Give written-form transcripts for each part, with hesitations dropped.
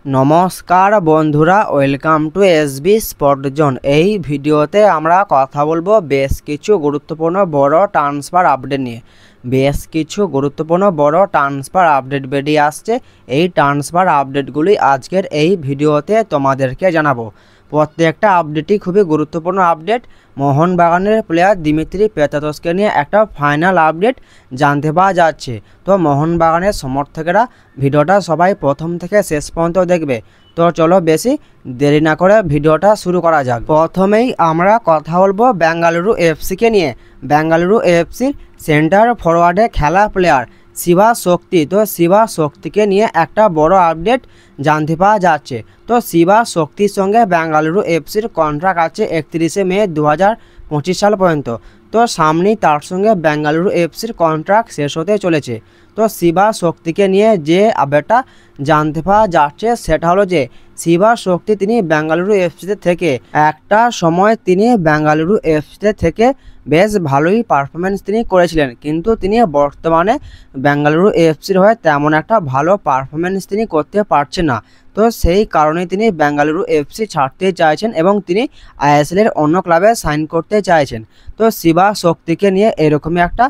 নমস্কার বন্ধুরা, welcome to SB spot zone. এই ভিডিওতে আমরা কথা বলবো বেশ কিছু গুরুত্বপূর্ণ বড় ট্রান্সফার আপডেট নিয়ে। বেশ কিছু গুরুত্বপূর্ণ বড় ট্রান্সফার আপডেট বেরিয়ে আসছে। এই ট্রান্সফার আপডেটগুলি আজকের এই ভিডিওতে তোমাদেরকে জানাবো। প্রত্যেকটা আপডেটই খুবই গুরুত্বপূর্ণ আপডেট। মোহনবাগানের প্লেয়ার দিমিত্রি পেত্রাতসকে নিয়ে একটা ফাইনাল আপডেট জানতে পাওয়া যাচ্ছে। তো মোহনবাগানের সমর্থকেরা ভিডিওটা সবাই প্রথম থেকে শেষ পর্যন্ত দেখবে। তো চলো বেশি দেরি না করে ভিডিওটা শুরু করা যাক। প্রথমেই আমরা কথা বলবো বেঙ্গালুরু এফসিকে নিয়ে। বেঙ্গালুরু এফসির সেন্টার ফরওয়ার্ডে খেলা প্লেয়ার শিবা শক্তি। তো শিবা শক্তিকে নিয়ে একটা বড় আপডেট জানতে পাওয়া যাচ্ছে। তো শিবা শক্তির সঙ্গে বেঙ্গালুরু এফসির কন্ট্রাক্ট আছে 31শে মে 2025 সাল পর্যন্ত। তো সামনেই তার সঙ্গে বেঙ্গালুরু এফসির কন্ট্রাক্ট শেষ হতে চলেছে। তো শিবা শক্তিকে নিয়ে যে আপডেটটা জানতে পাওয়া যাচ্ছে সেটা হলো যে শিবা শক্তি তিনি বেঙ্গালুরু এফসিতে থেকে একটা সময় তিনি বেঙ্গালুরু এফসিতে থেকে বেশ ভালোই পারফরমেন্স তিনি করেছিলেন, কিন্তু তিনি বর্তমানে বেঙ্গালুরু এফসির হয়ে তেমন একটা ভালো পারফরমেন্স তিনি করতে পারছেন না। তো সেই কারণে তিনি বেঙ্গালুরু এফসি ছাড়তে চাইছেন এবং তিনি আইএসএলের অন্য ক্লাবে সাইন করতে চাইছেন। তো শিবা শক্তিকে নিয়ে এরকমই একটা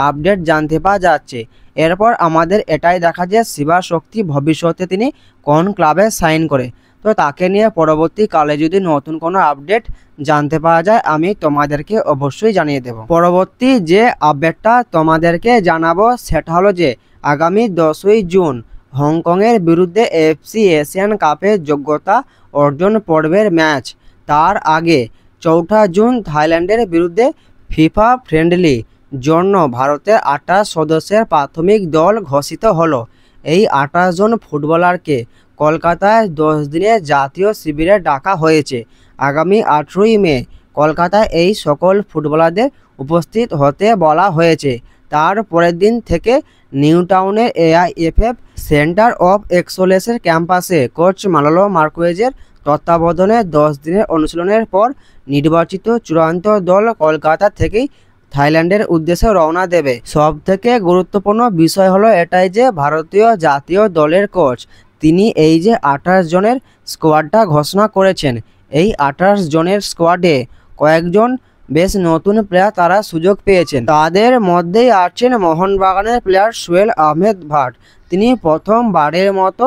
আপডেট জানতে পাওয়া যাচ্ছে। এরপর আমাদের এটাই দেখা যে শিবা শক্তি ভবিষ্যতে তিনি কোন ক্লাবে সাইন করে। তো তাকে নিয়ে পরবর্তীকালে যদি নতুন কোনো আপডেট জানতে পাওয়া যায় আমি তোমাদেরকে অবশ্যই জানিয়ে দেব। পরবর্তী যে আপডেটটা তোমাদেরকে জানাবো সেটা হলো যে আগামী 10ই জুন হংকংয়ের বিরুদ্ধে এফসি এশিয়ান কাপের যোগ্যতা অর্জন পর্বের ম্যাচ। তার আগে 4 জুন থাইল্যান্ডের বিরুদ্ধে ফিফা ফ্রেন্ডলি জন্য ভারতের 28 সদস্যের প্রাথমিক দল ঘোষিত হলো। এই 28 জন ফুটবলারকে কলকাতায় 10 দিনের জাতীয় শিবিরে ডাকা হয়েছে। আগামী 18ই মে কলকাতায় এই সকল ফুটবলারদের উপস্থিত হতে বলা হয়েছে। তার পরের দিন থেকে নিউ টাউনের AIFF সেন্টার অফ এক্সেলেন্সের ক্যাম্পাসে কোচ মালোলো মার্কুয়েজের তত্ত্বাবধানে 10 দিনের অনুশীলনের পর নির্বাচিত চূড়ান্ত দল কলকাতা থেকেই থাইল্যান্ডের উদ্দেশ্যে রওনা দেবে। সবথেকে গুরুত্বপূর্ণ বিষয় হলো এটাই যে ভারতীয় জাতীয় দলের কোচ তিনি এই যে 28 জনের স্কোয়াডটা ঘোষণা করেছেন, এই 28 জনের স্কোয়াডে কয়েকজন বেশ নতুন প্লেয়ার তারা সুযোগ পেয়েছেন। তাদের মধ্যেই আছেন মোহনবাগানের প্লেয়ার সোহেল আহমেদ ভাট। তিনি প্রথমবারের মতো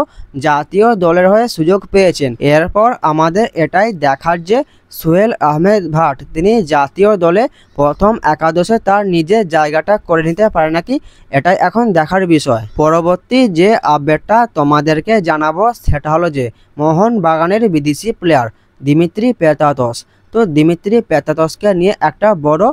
জাতীয় দলের হয়ে সুযোগ পেয়েছেন। এরপর আমাদের এটাই দেখার যে সোহেল আহমেদ ভাট তিনি জাতীয় দলে প্রথম একাদশে তার নিজের জায়গাটা করে নিতে পারে নাকি, এটাই এখন দেখার বিষয়। পরবর্তী যে আপডেটটা তোমাদেরকে জানাবো সেটা হলো যে মোহনবাগানের বিদেশি প্লেয়ার দিমিত্রি পেত্রাতস। তো দিমিত্রি পেত্রাতসকে নিয়ে একটা বড়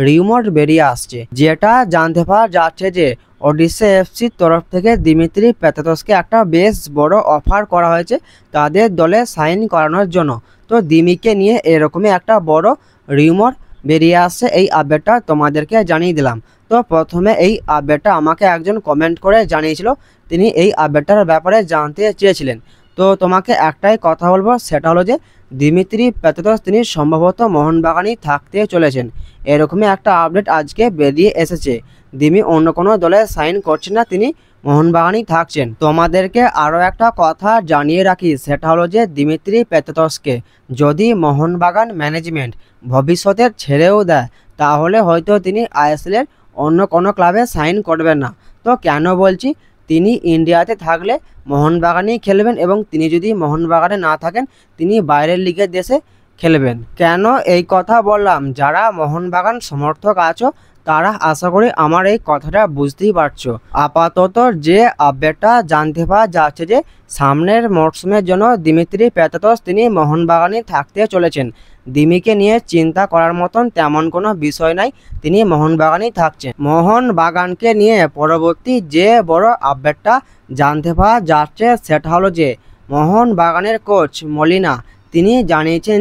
রিউমার বেরিয়ে আসছে, যেটা জানতে পাওয়া যাচ্ছে যে ওডিশা এফসির তরফ থেকে দিমিত্রি পেত্রাতসকে একটা বেশ বড় অফার করা হয়েছে তাদের দলে সাইন করানোর জন্য। তো দিমিকে নিয়ে এরকমই একটা বড় রিউমার বেরিয়ে আসছে। এই আপডেটটা তোমাদেরকে জানিয়ে দিলাম। তো প্রথমে এই আপডেটটা আমাকে একজন কমেন্ট করে জানিয়েছিল, তিনি এই আপডেটটার ব্যাপারে জানতে চেয়েছিলেন। তো তোমাকে একটাই কথা বলবো সেটা হলো যে দিমিত্রি পেত্রাতস তিনি সম্ভবত মোহনবাগানই থাকতে চলেছেন। এরকমই একটা আপডেট আজকে বেরিয়ে এসেছে। দিমি অন্য কোনো দলে সাইন করছেন না, তিনি মোহনবাগানই থাকছেন। তোমাদেরকে আরও একটা কথা জানিয়ে রাখি সেটা হলো যে দিমিত্রি পেত্রাতসকে যদি মোহনবাগান ম্যানেজমেন্ট ভবিষ্যতে ছেড়েও দেয় তাহলে হয়তো তিনি আইএসএলের অন্য কোনো ক্লাবে সাইন করবেন না। তো কেন বলছি, তিনি ইন্ডিয়াতে থাকলে মোহনবাগানেই খেলবেন এবং তিনি যদি মোহনবাগানে না থাকেন তিনি বাইরের লিগের দেশে খেলবেন। কেন এই কথা বললাম, যারা মোহনবাগান সমর্থক আছো তারা আশা করি আমার এই কথাটা বুঝতেই পারছো। আপাতত যে আপডেটটা জানতে পাওয়া যাচ্ছে যে সামনের মরশুমের জন্য দিমিত্রি পেত্রাতস তিনি মোহনবাগানে থাকতে চলেছেন। দিমিকে নিয়ে চিন্তা করার মতন তেমন কোনো বিষয় নাই, তিনি মোহনবাগানেই থাকছেন। মোহনবাগানকে নিয়ে পরবর্তী যে বড় আপডেটটা জানতে পাওয়া যাচ্ছে সেটা হলো যে মোহনবাগানের কোচ মলিনা তিনি জানিয়েছেন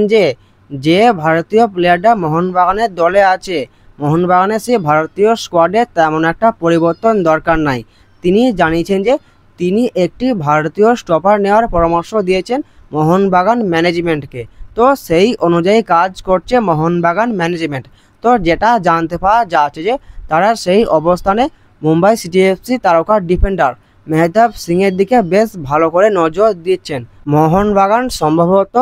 যে ভারতীয় প্লেয়াররা মোহনবাগানের দলে আছে, মোহনবাগানের সেই ভারতীয় স্কোয়াডে তেমন একটা পরিবর্তন দরকার নাই। তিনি জানিয়েছেন যে তিনি একটি ভারতীয় স্টপার নেওয়ার পরামর্শ দিয়েছেন মোহনবাগান ম্যানেজমেন্টকে। তো সেই অনুযায়ী কাজ করছে মোহনবাগান ম্যানেজমেন্ট। তো যেটা জানতে পাওয়া যাচ্ছে যে তারা সেই অবস্থানে মুম্বাই সিটি এফসি তারকা ডিফেন্ডার মেহতাব সিংয়ের দিকে বেশ ভালো করে নজর দিচ্ছেন। মোহনবাগান সম্ভবত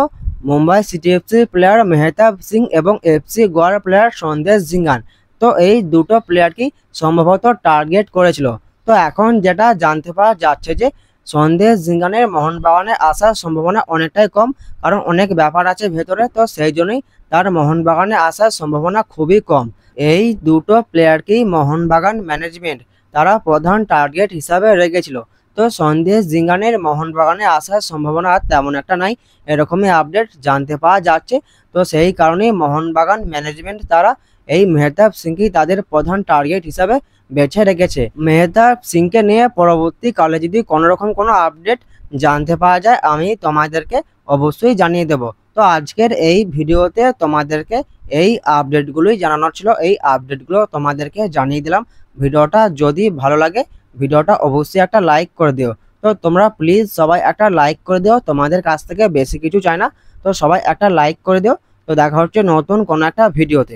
Mumbai city FC player Mehtab Singh এবং এফসি গোয়ার প্লেয়ার সন্দেশ ঝিঙ্গান, তো এই দুটো প্লেয়ারকেই সম্ভবত টার্গেট করেছিল। তো এখন যেটা জানতে পারা যাচ্ছে যে সন্দেশ ঝিঙ্গানের মোহনবাগানে আসার সম্ভাবনা অনেকটাই কম, কারণ অনেক ব্যাপার আছে ভেতরে, তো সেই জন্যই তার মোহনবাগানে আসার সম্ভাবনা খুবই কম। এই দুটো প্লেয়ারকেই মোহনবাগান ম্যানেজমেন্ট তারা প্রধান টার্গেট হিসাবে রেখেছিল। তো সন্দেশ ঝিঙ্গানের মোহনবাগানে আসার সম্ভাবনা আর তেমন একটা নাই, এরকমই আপডেট জানতে পাওয়া যাচ্ছে। তো সেই কারণেই মোহনবাগান ম্যানেজমেন্ট তারা এই মেহতাব সিংকেই তাদের প্রধান টার্গেট হিসাবে বেছে রেখেছে। মেহতাব সিংকে নিয়ে পরবর্তীকালে যদি কোনোরকম কোনো আপডেট জানতে পাওয়া যায় আমি তোমাদেরকে অবশ্যই জানিয়ে দেব। তো আজকের এই ভিডিওতে তোমাদেরকে এই আপডেটগুলোই জানানোর ছিল, এই আপডেটগুলো তোমাদেরকে জানিয়ে দিলাম। ভিডিওটা যদি ভালো লাগে ভিডিওটা অবশ্যই একটা লাইক করে দিও। তো তোমরা প্লিজ সবাই একটা লাইক করে দিও, তোমাদের কাছ থেকে বেশি কিছু চাই না, তো সবাই একটা লাইক করে দিও। তো দেখা হচ্ছে নতুন কোনো একটা ভিডিওতে।